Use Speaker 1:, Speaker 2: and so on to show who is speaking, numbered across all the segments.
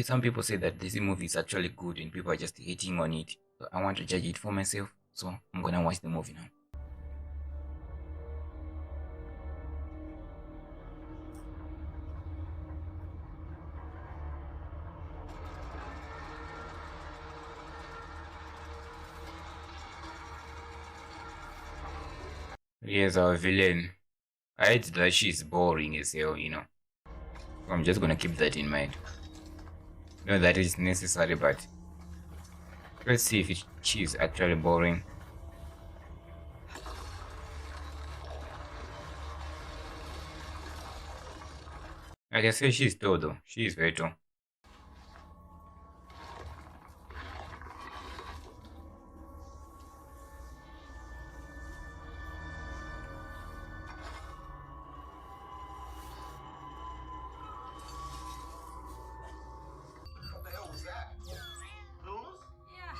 Speaker 1: some people say that this movie is actually good and people are just hating on it. So I want to judge it for myself. So I'm gonna watch the movie now. Here's our villain. I hate that she's boring as hell. So I'm just gonna keep that in mind. Not that it's necessary, but let's see if she's actually boring. I can say she's tall though. She is very tall.
Speaker 2: What the hell was that? Lunas?
Speaker 3: Yeah.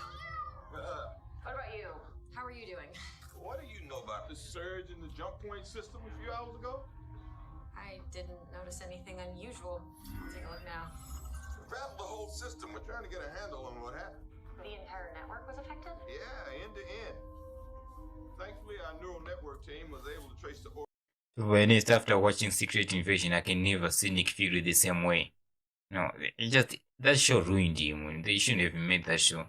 Speaker 3: What about you? How are you doing?
Speaker 2: What do you know about the surge in the jump point system a few hours ago?
Speaker 3: I didn't notice anything unusual. I'll take a look now.
Speaker 2: Rattled the whole system. We're trying to get a handle on what happened.
Speaker 3: The entire network was affected?
Speaker 2: Yeah, end to end. Thankfully, our neural network team was able to trace the origin.
Speaker 1: So when it's after watching Secret Invasion, I can never see Nick Fury the same way. No, it just that show ruined him. They shouldn't have made that show.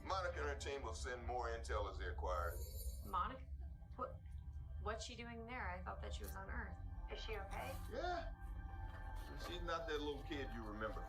Speaker 2: Monica and her team will send more intel as they acquire it.
Speaker 3: Monica? What's she doing there? I thought that she was on Earth. Is she okay?
Speaker 2: Yeah. She's not that little kid you remember.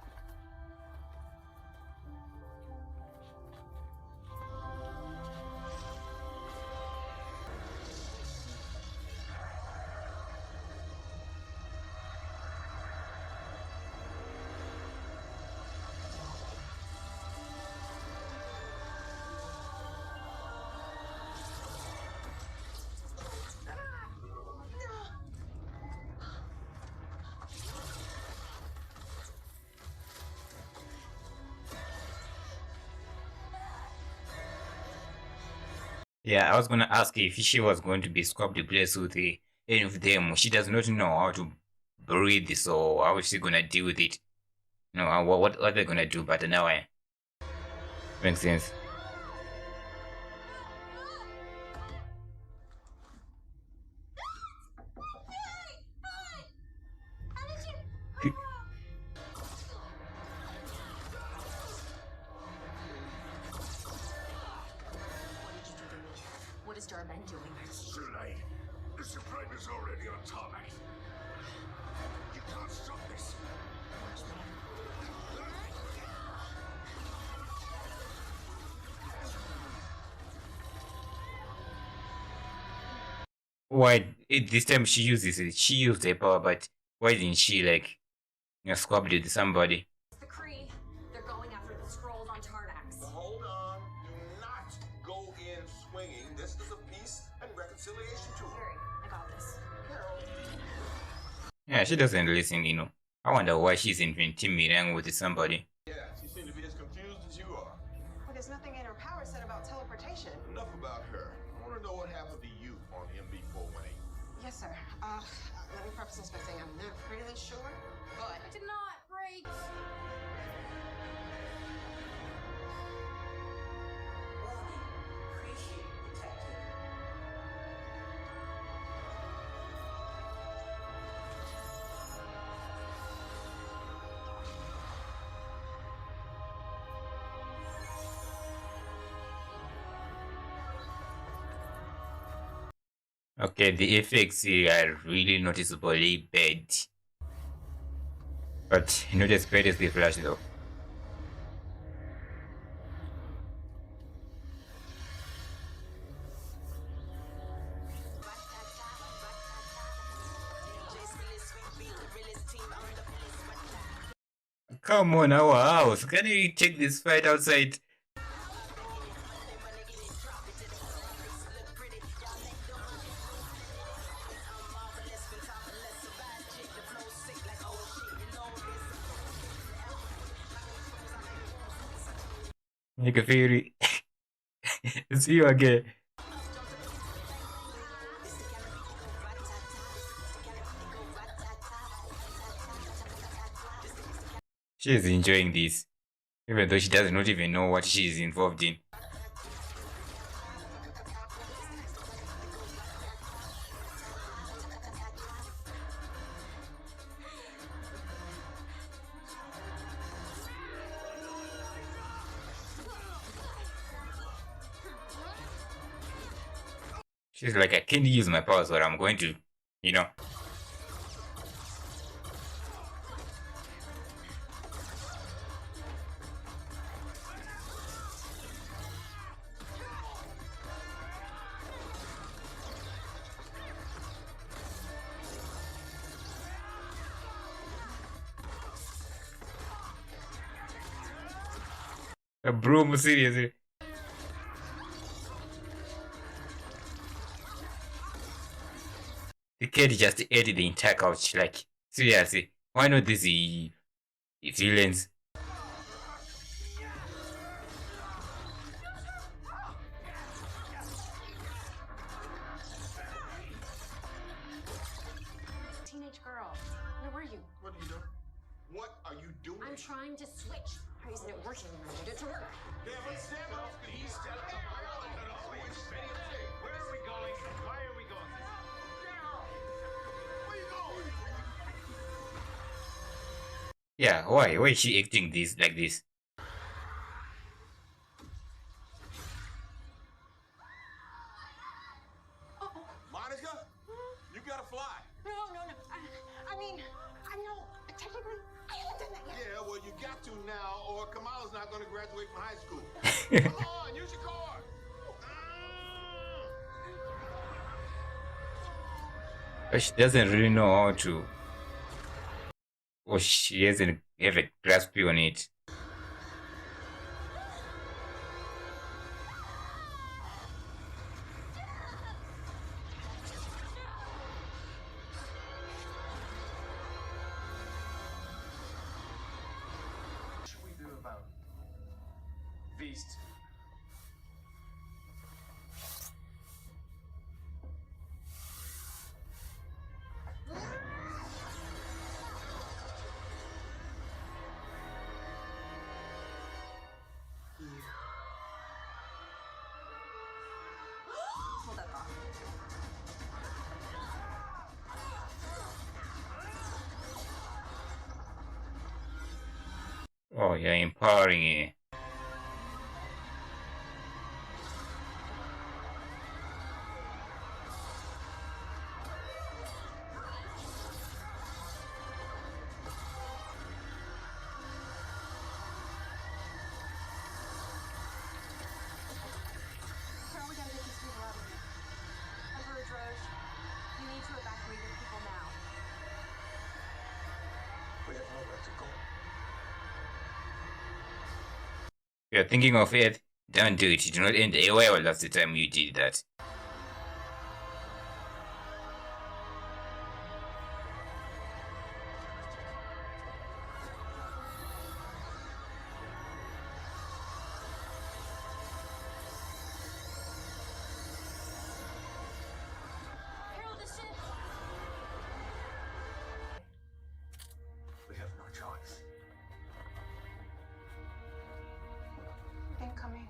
Speaker 1: Yeah, I was gonna ask if she was going to be swapped the place with any of them. She does not know how to breathe, so how is she gonna deal with it? No, what are they gonna do? But now I makes sense.
Speaker 3: What is Darben doing?
Speaker 4: It's too late. The Supreme is already on tarmac. You can't stop this.
Speaker 1: Why this time she uses it? She used her power, but why didn't she swap it with somebody?
Speaker 3: The Kree. They're going after the scrolls on Tarnax.
Speaker 2: Hold on. Do not go in swinging. This is a peace and reconciliation tool.
Speaker 3: Fury, I got this.
Speaker 2: Carol.
Speaker 1: Yeah, she doesn't listen. I wonder why she's intimidating with somebody.
Speaker 2: Yeah, she seemed to be as confused as you are.
Speaker 5: Well, there's nothing in her power set about teleportation.
Speaker 2: Enough about her. I want to know what happened to you on MB418.
Speaker 5: Yes, sir. Let me preface this by saying I'm not really sure, but
Speaker 3: I did not break.
Speaker 1: Okay, the effects here are really noticeably bad. But not as bad as the Flash though. Come on, our house. Can you take this fight outside? Nick Fury. See you again. She's enjoying this, even though she does not even know what she is involved in. She's like, I can't use my powers, but I'm going to, you know. Bro, seriously. The kid just ate the entire couch. Like, seriously. Why not these villains?
Speaker 3: Teenage girl. Where were you?
Speaker 2: What are you doing? What are you doing?
Speaker 3: I'm trying to switch. Why isn't it working? I need it to work.
Speaker 2: Yeah, let's stand off. He's telling me.
Speaker 4: Where are we going? Why are we going?
Speaker 2: Where you going?
Speaker 1: Yeah, why? Why is she acting this like this?
Speaker 2: Monica, you gotta fly.
Speaker 5: No. I mean, I know. Technically, I haven't done that yet.
Speaker 2: Yeah, well, you got to now, or Kamala's not gonna graduate from high school. Come on, use your car.
Speaker 1: But she doesn't really know how to. Or she hasn't have a grasp on it.
Speaker 4: What should we do about these two?
Speaker 5: Hold that thought.
Speaker 1: Oh, you're empowering it.
Speaker 3: Carol, we gotta get these people out of here. Emperor Droge, you need to evacuate your people now.
Speaker 4: We have nowhere to go.
Speaker 1: You're thinking of it? Don't do it. You do not end the AOL last the time you did that.
Speaker 3: Carol, this shit.
Speaker 4: We have no choice.
Speaker 5: Incoming.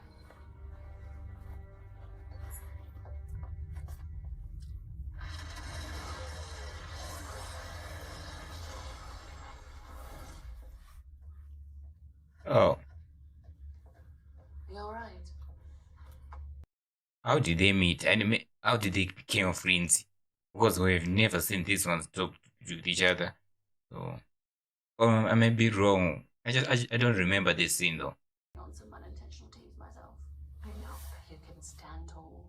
Speaker 1: Oh,
Speaker 5: You all right?
Speaker 1: how did they meet? And how did they become friends? Because we've never seen these ones talk to each other. So, I may be wrong. I don't remember this scene though.
Speaker 3: On some unintentional teams myself. I know, but you can stand tall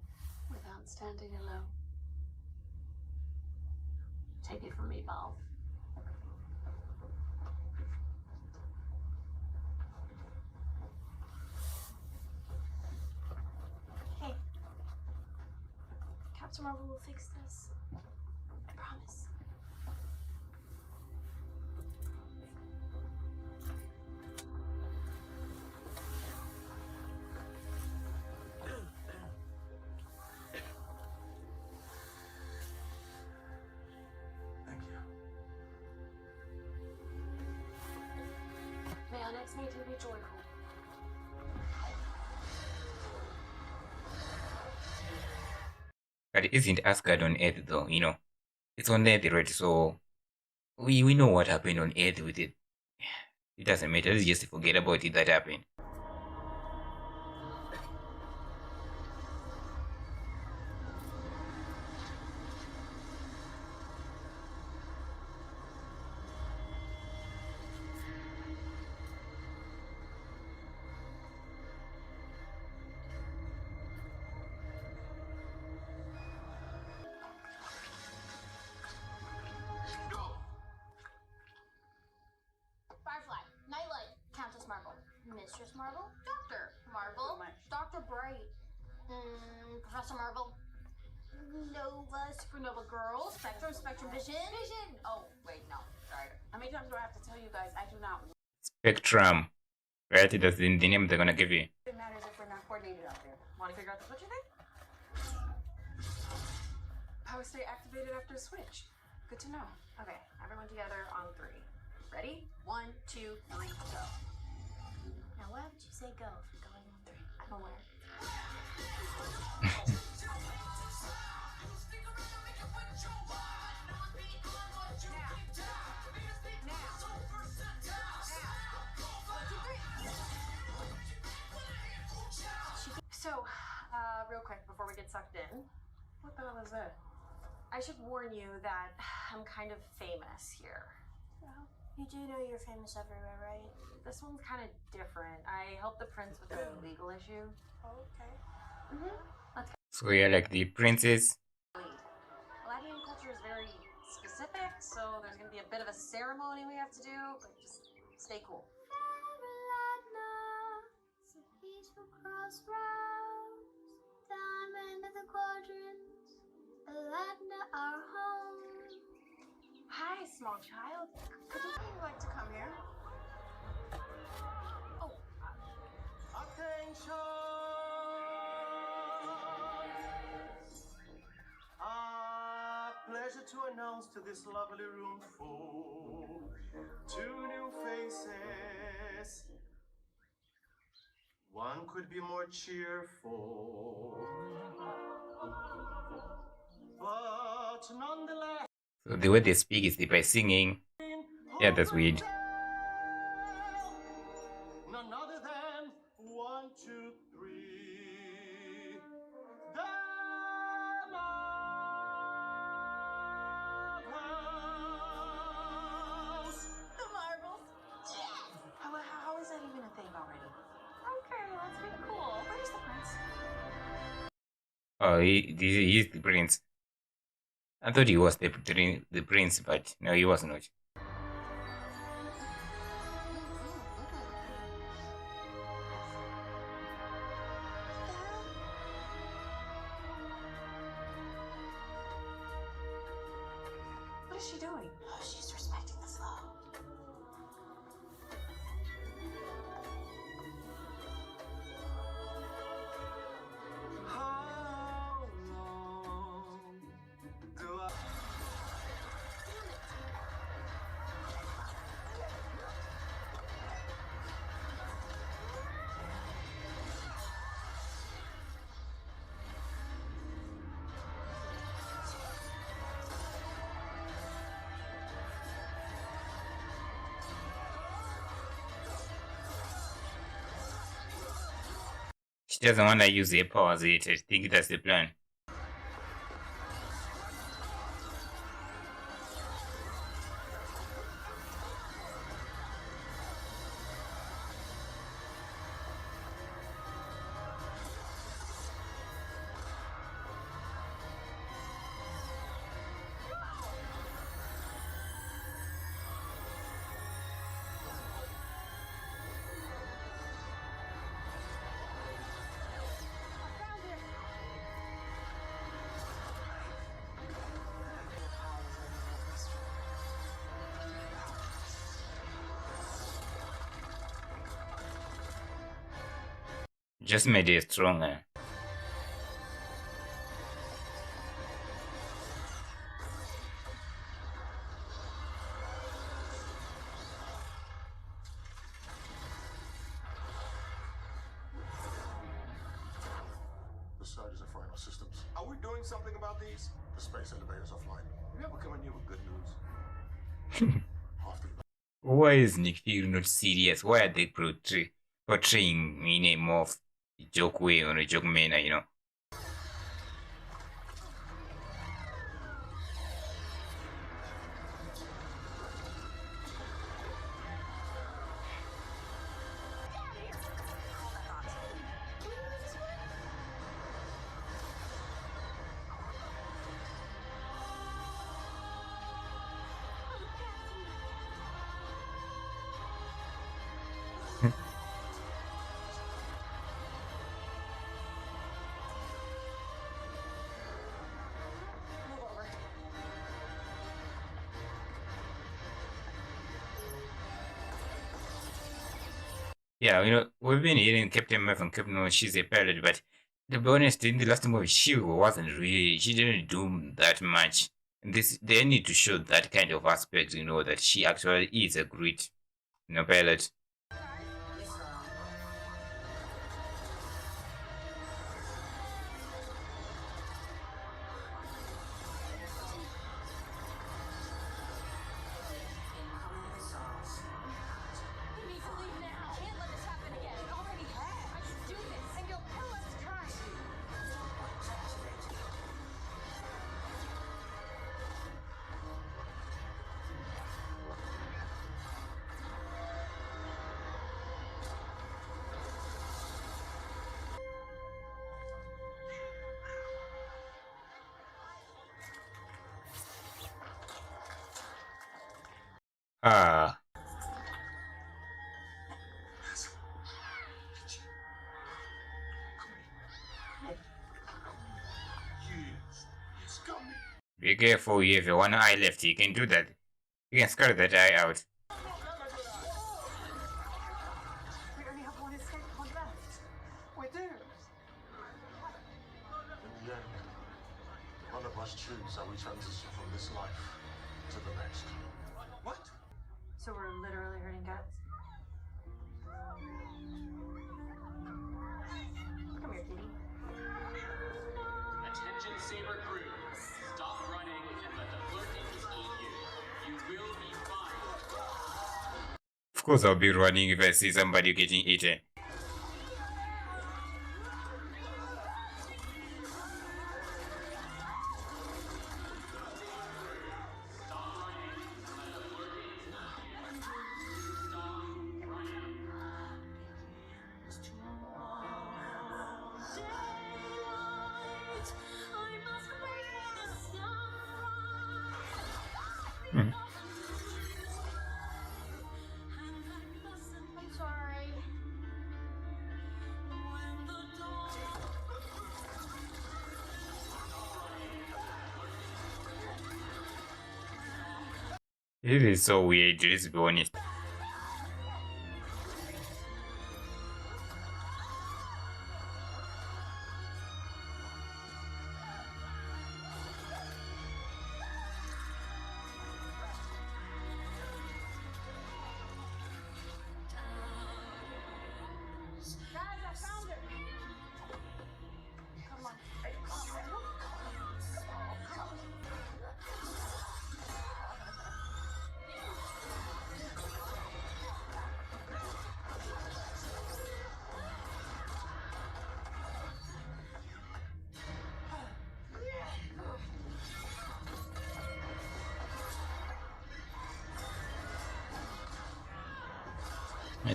Speaker 3: without standing alone. Take it from me, Val. Hey. Captain Marvel will fix this. I promise.
Speaker 4: Thank you.
Speaker 3: Planets need to be joyful.
Speaker 1: But isn't Asgard on Earth though? It's on Earth, right? So we know what happened on Earth with it. It doesn't matter. Let's just forget about it that happened.
Speaker 6: Firefly, Nightlight, Countess Marvel, Mistress Marvel, Doctor Marvel, Dr. Bright, Professor Marvel, Nova, Supernova Girl, Spectrum, Spectrum Vision. Oh, wait, no, sorry.
Speaker 7: How many times do I have to tell you guys I do not want
Speaker 1: Spectrum. Right? That's the name they're gonna give you.
Speaker 7: it matters if we're not coordinated out there. Want to figure out the switcher thing? Power stay activated after a switch. Good to know. Okay, everyone together on 3. Ready? 1, 2, 3, go.
Speaker 6: Now, why would you say go if you're going on 3?
Speaker 7: I'm aware. So, real quick before we get sucked in, what the hell is that? I should warn you that I'm kind of famous here.
Speaker 6: Well, you do know you're famous everywhere, right?
Speaker 7: This one's kind of different. I helped the prince with a legal issue.
Speaker 6: Oh, okay.
Speaker 7: Let's
Speaker 1: So you're like the princess.
Speaker 7: lead. Latvian culture is very specific, so there's gonna be a bit of a ceremony we have to do, but just stay cool.
Speaker 6: It's a peaceful crossroads, diamond of the quadrants, Aladna, our home.
Speaker 7: Hi, small child. Could you like to come here? Oh,
Speaker 8: Attention! Pleasure to announce to this lovely room full 2 new faces. One could be more cheerful, but nonetheless.
Speaker 1: So the way they speak is by singing. Yeah, that's weird.
Speaker 8: None other than 1, 2, 3. The Marvels.
Speaker 6: The marbles.
Speaker 7: how is that even a thing already?
Speaker 6: Okay, let's be cool. Where's the prince?
Speaker 1: Oh, he's the prince. I thought he was the prince, but no, he was not.
Speaker 7: What is she doing?
Speaker 6: Oh, she's respecting the flow.
Speaker 8: How long do I?
Speaker 1: She doesn't want to use her powers yet. I think that's the plan. Just made it stronger.
Speaker 2: doing something about these? The space elevator's offline. You ever come in here with good news? Half the
Speaker 1: Why is Nick Fury not serious? Why are they portraying in a more joke way or a joke manner, you know?
Speaker 5: Move over.
Speaker 1: Yeah, you know, we've been hearing Captain Marvel and Captain Marvel, she's a pilot, but to be honest, in the last movie, she didn't do that much. They need to show that kind of aspect, you know, that she actually is a great, you know, pilot.
Speaker 7: You need to leave now. Can't let this happen again. It already has. I should do this, and you'll kill us trying.
Speaker 1: Ah,
Speaker 2: Yes, come here.
Speaker 1: be careful, you have one eye left, you can do that. You can scar that eye out.
Speaker 5: We only have one escape pod left. We're doomed.
Speaker 2: In the end, one of us choose how we transition from this life to the next. What?
Speaker 7: So we're literally hurting guts? Come here, kitty.
Speaker 9: Attention Saber crew. Stop running and let the flirtings eat you. You will be fine.
Speaker 1: Of course, I'll be running if I see somebody getting eaten. Mhm.
Speaker 7: I'm sorry.
Speaker 1: It is so weird, let's be honest.
Speaker 7: Guys, I found her. Come on.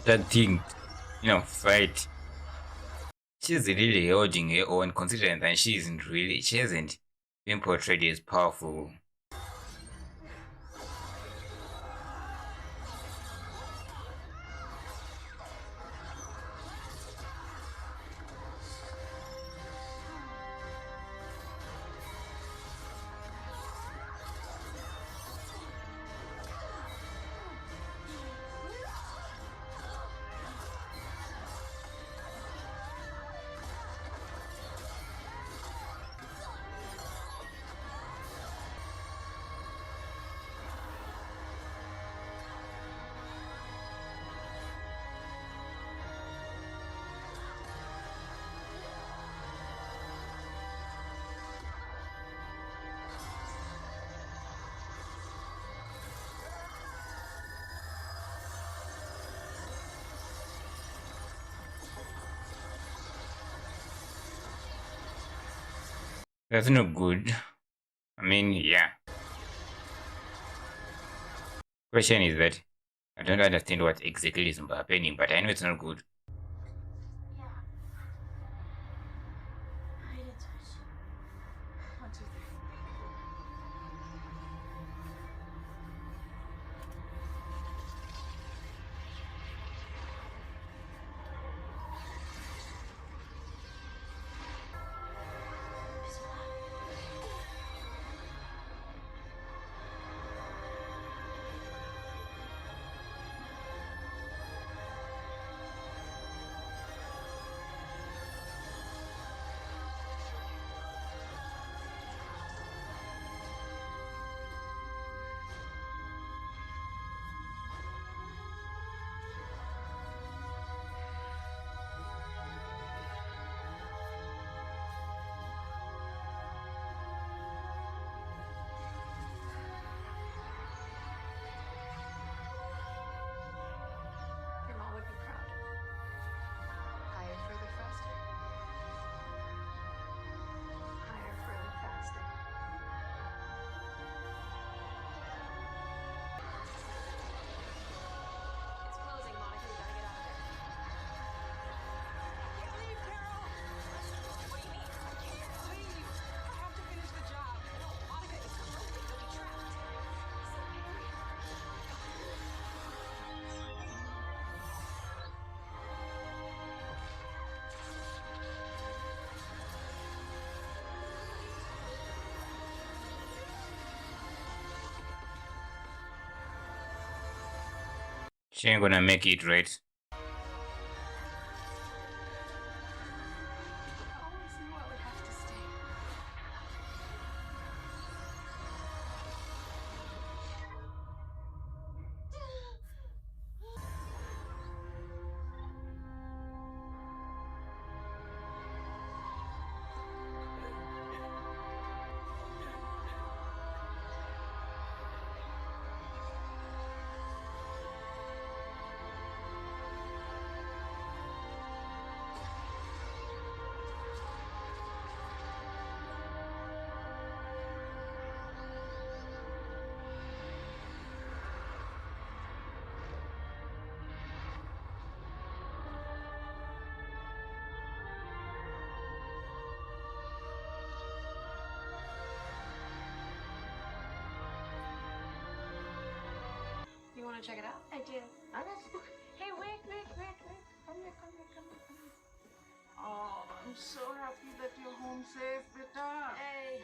Speaker 1: That thing, you know, fight. She's really holding her own, considering that she hasn't been portrayed as powerful. That's not good. I mean, yeah. Question is that I don't understand what exactly is happening, but I know it's not good.
Speaker 6: Yeah. I didn't touch you. 1, 2, 3.
Speaker 3: Your mom would be proud. Higher, further, faster. Higher, further, faster.
Speaker 7: It's closing, Monica. We gotta get out of there.
Speaker 5: Can't leave, Carol! What do you mean? I can't leave! I have to finish the job. No, Monica, it's closing. You'll be trapped.
Speaker 1: She ain't gonna make it, right?
Speaker 3: I always knew I would have to stay. You want to check it out?
Speaker 6: I do.
Speaker 5: Hey, wait. Come here. Oh, I'm so happy that you're home safe, beta.
Speaker 6: Hey.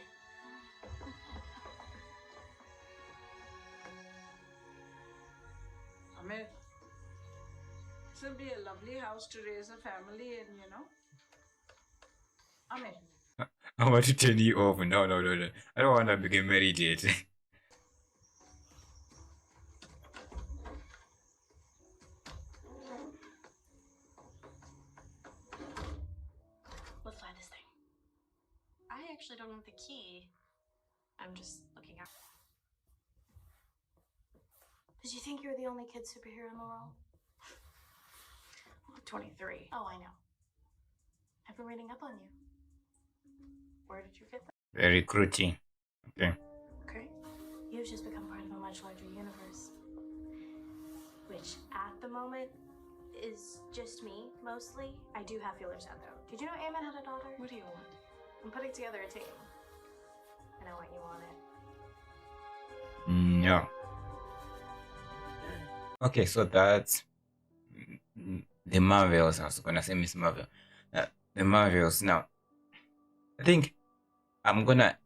Speaker 5: Amir, this will be a lovely house to raise a family in, you know. Amir.
Speaker 1: I want to turn you off. No. I don't want to get married yet.
Speaker 3: Let's fly this thing. I actually don't have the key. I'm just looking out.
Speaker 6: Did you think you were the only kid superhero in the world?
Speaker 3: Well, 23.
Speaker 6: Oh, I know. I've been reading up on you.
Speaker 3: Where did you get that?
Speaker 1: They're recruiting. Okay.
Speaker 3: Okay.
Speaker 6: You've just become part of a much larger universe. Which, at the moment, is just me, mostly. I do have feelers out, though. Did you know Eamon had a daughter?
Speaker 3: What do you want?
Speaker 6: I'm putting together a team. And I want you on it.
Speaker 1: No. Okay, so that's the Marvels. I was gonna say Miss Marvel. The Marvels. Now, I think I'm gonna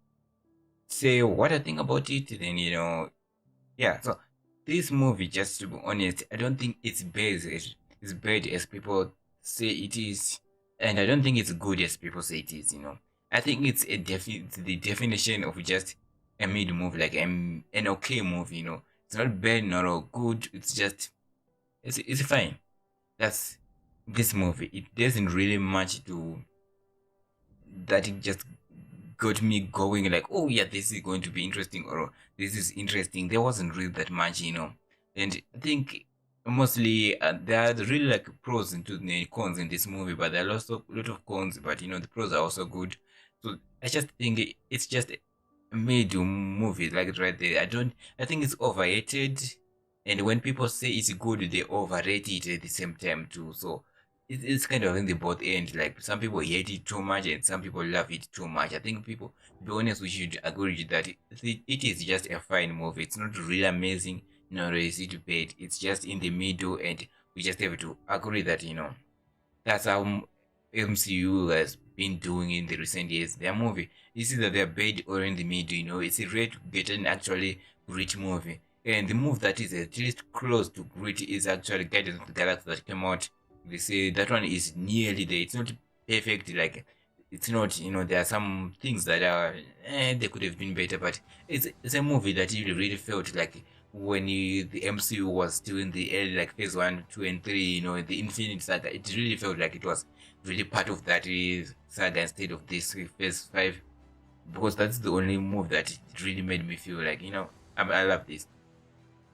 Speaker 1: say what I think about it. Then yeah. So this movie, just to be honest, I don't think it's bad as people say it is, and I don't think it's good as people say it is. I think it's the definition of just a mid movie, like an okay movie. It's not bad, not good. It's just it's fine. That's this movie. It doesn't really much to that. It just got me going like, oh yeah, this is going to be interesting, or this is interesting. There wasn't really that much, and I think mostly there are really like pros and cons in this movie, but there are also a lot of cons, but the pros are also good. So I just think it's just a medium movie, like right there. I think it's overrated, and when people say it's good, they overrate it at the same time too. So it's kind of in the both end. Like some people hate it too much, and some people love it too much. I think people, to be honest, we should agree that it is just a fine movie. It's not really amazing, nor is it bad. It's just in the middle, and we just have to agree that that's how MCU has been doing in the recent years. Their movie, it's either they're bad or in the middle. It's rare to get an actually great movie. And the movie that is at least close to great is actually Guardians of the Galaxy that came out. They say that one is nearly there. It's not perfect, like it's not. There are some things that are they could have been better, but it's a movie that you really felt like when the MCU was still in the early, like phase 1, 2, and 3. The Infinite Saga. It really felt like it was really part of that saga instead of this phase 5, because that's the only movie that it really made me feel like I love this.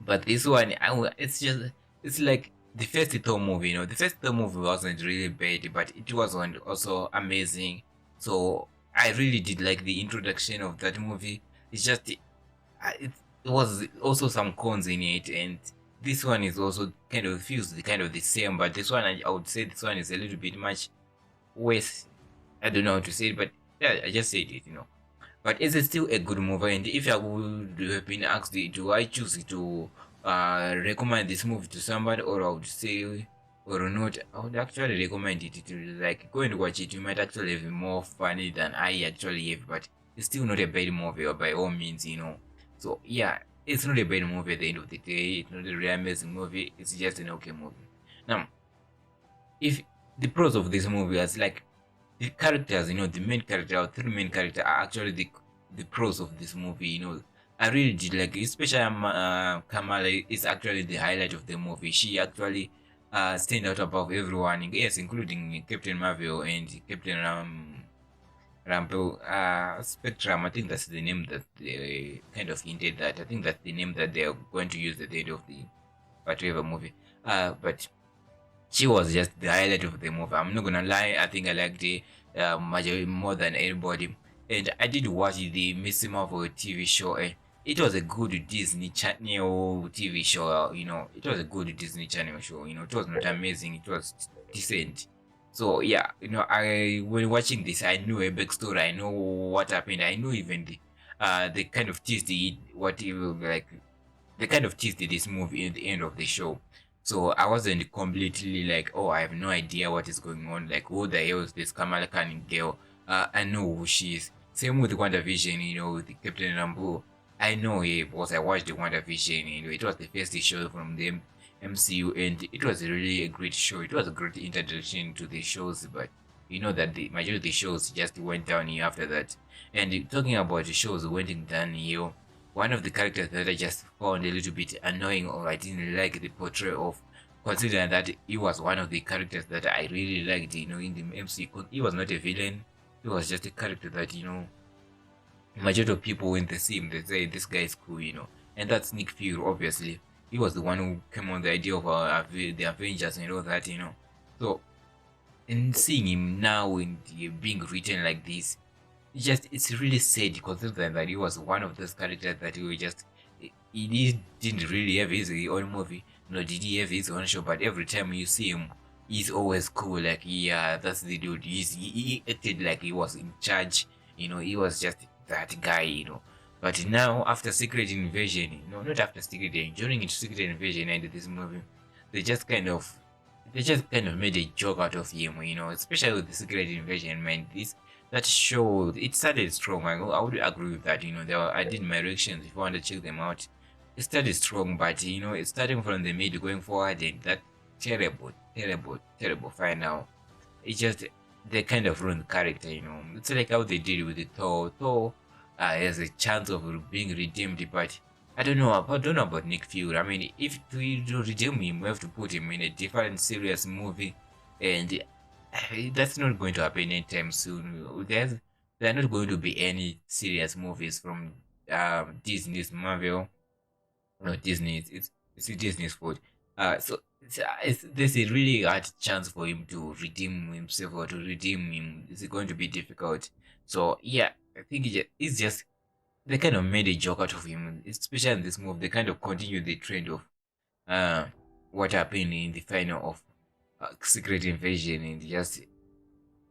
Speaker 1: But this one, it's like the first Thor movie. The first Thor movie wasn't really bad, but it wasn't also amazing. So I really did like the introduction of that movie. It's just it was also some cons in it, and this one is also kind of feels kind of the same. But this one, I would say this one is a little bit much worse. I don't know how to say it, but yeah, I just said it. But is it still a good movie? And if I would have been asked, do I choose to recommend this movie to somebody, or I would say, or not, I would actually recommend it to like go and watch it. You might actually have more funny than I actually have, but it's still not a bad movie, or by all means. So yeah, it's not a bad movie at the end of the day. It's not a really amazing movie. It's just an okay movie. Now, if the pros of this movie is like the characters, the main character or 3 main characters are actually the pros of this movie. I really did like, especially Kamala is actually the highlight of the movie. She actually stand out above everyone, yes, including Captain Marvel and Captain Spectrum. I think that's the name that they kind of hinted that. I think that's the name that they're going to use at the end of the whatever movie. But she was just the highlight of the movie. I'm not gonna lie, I think I liked it much more than anybody. And I did watch the Miss Marvel TV show, and it was a good Disney Channel TV show. It was a good Disney Channel show. It was not amazing, it was decent. So yeah, when watching this, I knew a backstory. I know what happened. I know even the kind of teased it, they kind of teased this movie in the end of the show. So I wasn't completely like, oh, I have no idea what is going on. Like, who the hell is this Kamala Khan girl? I know who she is. Same with WandaVision, with the Captain Rambo. I know her because I watched the WandaVision. It was the first show from the MCU, and it was really a great show. It was a great introduction to the shows, but that the majority of the shows just went down here after that. And talking about the shows went down here, one of the characters that I just found a little bit annoying, or I didn't like the portrayal of, considering that he was one of the characters that I really liked, in the MCU. He was not a villain. He was just a character that, majority of people when they see him, they say this guy is cool, and that's Nick Fury. Obviously, he was the one who came on the idea of the Avengers and all that, So, in seeing him now and being written like this, it's really sad, considering that he was one of those characters that he didn't really have his own movie, nor did he have his own show, but every time you see him, he's always cool. Like, yeah, that's the dude. He acted like he was in charge. He was just that guy. But now, after Secret Invasion, not after Secret Invasion, during Secret Invasion and this movie, they just kind of made a joke out of him. Especially with the Secret Invasion, man. That show, it started strong. I would agree with that. I did my reactions. If you want to check them out, it started strong, but it's starting from the mid going forward, and that terrible final. It's just they kind of ruined the character. It's like how they did with the Thor. Thor has a chance of being redeemed, but I don't know about Nick Fury. I mean, if we do redeem him, we have to put him in a different serious movie, and that's not going to happen anytime soon. There are not going to be any serious movies from Disney's Marvel. No, Disney. It's Disney's fault. So there's a really hard chance for him to redeem himself or to redeem him. It's going to be difficult. So yeah, I think it's just they kind of made a joke out of him, especially in this move. They kind of continued the trend of uh what happened in the final of Secret Invasion, and just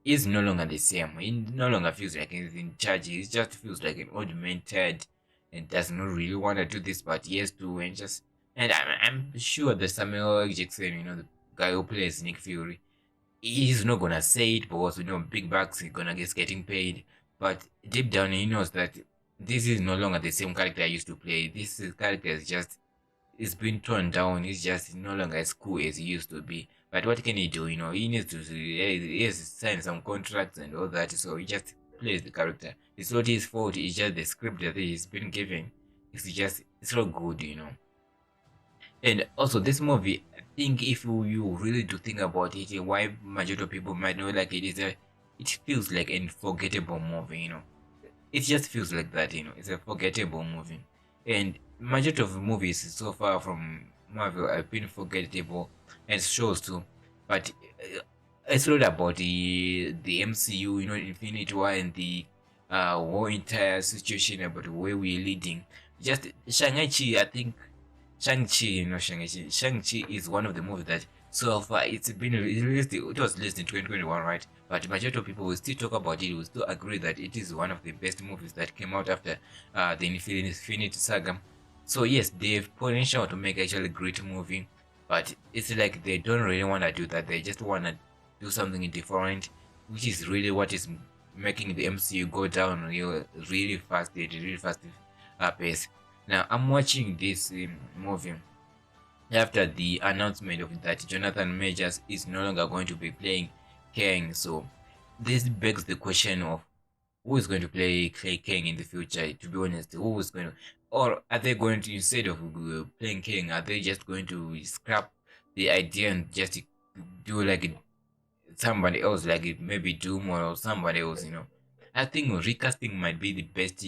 Speaker 1: is no longer the same. He no longer feels like he's in charge. He just feels like an old man tired and does not really want to do this, but he has to. And just and I'm sure that Samuel L. Jackson, the guy who plays Nick Fury, he's not gonna say it because big bucks he's gonna get getting paid. But deep down he knows that this is no longer the same character I used to play. Character is just it's been torn down. He's just no longer as cool as he used to be. But what can he do? He needs to he has to sign some contracts and all that. So he just plays the character. It's not his fault. It's just the script that he's been given. It's not good. And also this movie, I think if you really do think about it, why majority of people might not like it feels like an unforgettable movie. It just feels like that. It's a forgettable movie. And majority of movies so far from Marvel have been forgettable, and shows too. But it's not about the MCU, Infinity War and the whole entire situation about where we're leading. Just Shang-Chi, I think Shang-Chi is one of the movies that so far it was released in 2021, right? But majority of people will still talk about it, will still agree that it is one of the best movies that came out after the Infinity Saga. So yes, they have potential to make actually a great movie, but it's like they don't really want to do that. They just want to do something different, which is really what is making the MCU go down really fast at a really fast pace. Now I'm watching this movie after the announcement of that Jonathan Majors is no longer going to be playing Kang. So this begs the question of who is going to play Kang in the future. To be honest, who is going to, or are they going to, instead of playing Kang, are they just going to scrap the idea and just do like somebody else, like maybe Doom or somebody else? I think recasting might be the best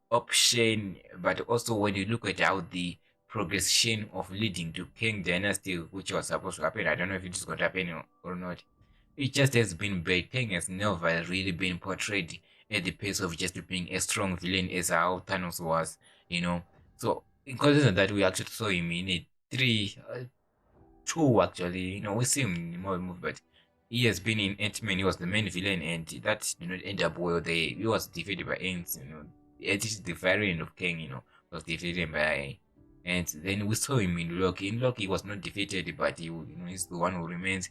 Speaker 1: option. But also when you look at how the progression of leading to King Dynasty, which was supposed to happen, I don't know if it is going to happen or not. It just has been bad. King has never really been portrayed at the pace of just being a strong villain as how Thanos was. So in consideration that we actually saw him in a two actually, we see him in more movie, but he has been in Ant-Man. He was the main villain, and that did not end up well. He was defeated by Ants. It is the variant of King. Was defeated by, and then we saw him in Loki. In Loki, he was not defeated, but he's the one who remains.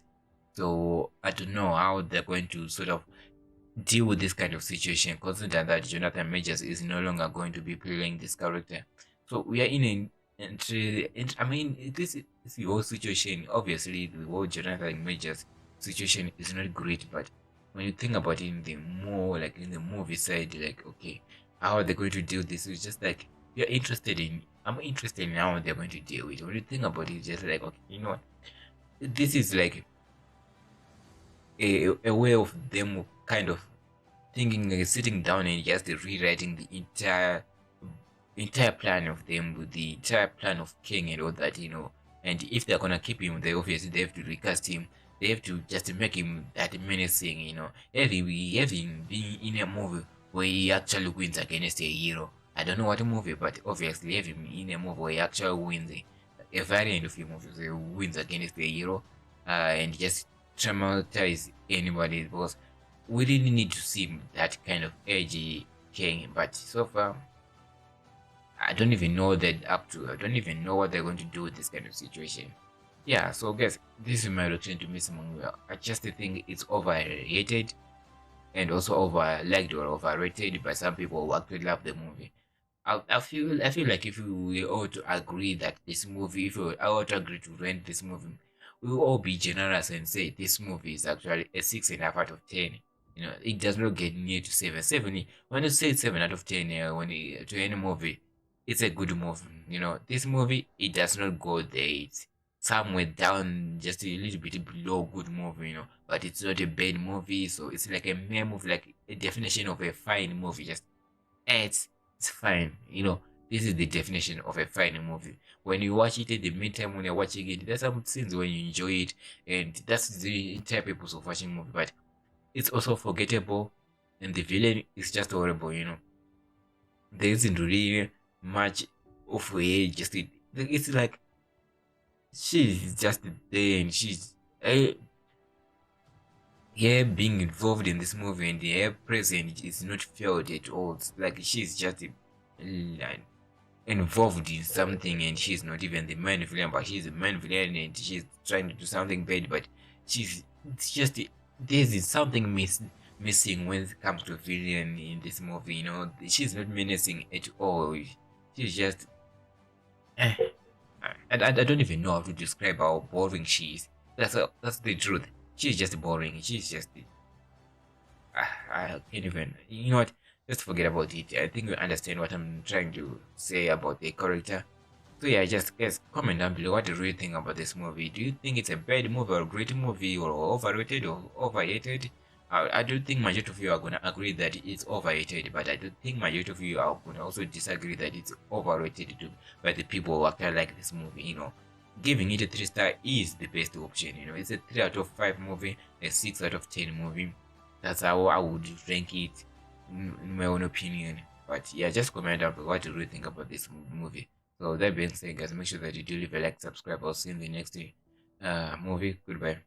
Speaker 1: So I don't know how they're going to sort of deal with this kind of situation, considering that Jonathan Majors is no longer going to be playing this character. So we are in I mean, this is the whole situation. Obviously, the whole Jonathan Majors situation is not great, but when you think about it in the more like in the movie side, like okay, how are they going to deal this? It's just like I'm interested in how they're going to deal with it. When you think about it, it's just like okay, you know what? This is like a way of them kind of thinking, sitting down and just rewriting the entire plan of them, with the entire plan of King and all that. And if they're gonna keep him, they have to recast him. They have to just make him that menacing. Have him being in a movie where he actually wins against a hero. I don't know what movie, but obviously have him in a movie where he actually wins a variant of him, obviously wins against a hero, and just traumatize anybody, because we really need to see that kind of edgy King. But so far, I don't even know that up to. I don't even know what they're going to do with this kind of situation. Yeah, so guys, this is my reaction to Miss Monroe. I just think it's overrated and also overliked or overrated by some people who actually love the movie. I feel like if we all to agree that this movie, if we all to agree to rent this movie, we will all be generous and say this movie is actually a 6.5 out of 10. It does not get near to 7. 7, when you say 7 out of 10, to any movie, it's a good movie. This movie, it does not go there. It's somewhere down, just a little bit below good movie. But it's not a bad movie, so it's like a mere movie, like a definition of a fine movie. Just it's fine. This is the definition of a fine movie. When you watch it, in the meantime, when you're watching it, there's some scenes when you enjoy it, and that's the entire purpose of watching movie. But it's also forgettable, and the villain is just horrible. There isn't really much of her. It's like she's just there, and her being involved in this movie and her presence is not felt at all. It's like she's just involved in something, and she's not even the main villain, but she's the main villain, and she's trying to do something bad, but it's just there's something missing when it comes to villain in this movie. She's not menacing at all. She's just I don't even know how to describe how boring she is. That's the truth. She's just boring. She's just I can't even. You know what? Just forget about it. I think you understand what I'm trying to say about the character. So yeah, just guys, comment down below what do you think about this movie. Do you think it's a bad movie or a great movie or overrated or overrated? I don't think majority of you are gonna agree that it's overrated, but I don't think majority of you are gonna also disagree that it's overrated too by the people who actually like this movie. Giving it a 3-star is the best option. It's a 3 out of 5 movie, a 6 out of 10 movie. That's how I would rank it in my own opinion. But yeah, just comment down below what do you think about this movie. So that being said, guys, make sure that you do leave a like, subscribe. I'll see you in the next movie. Goodbye.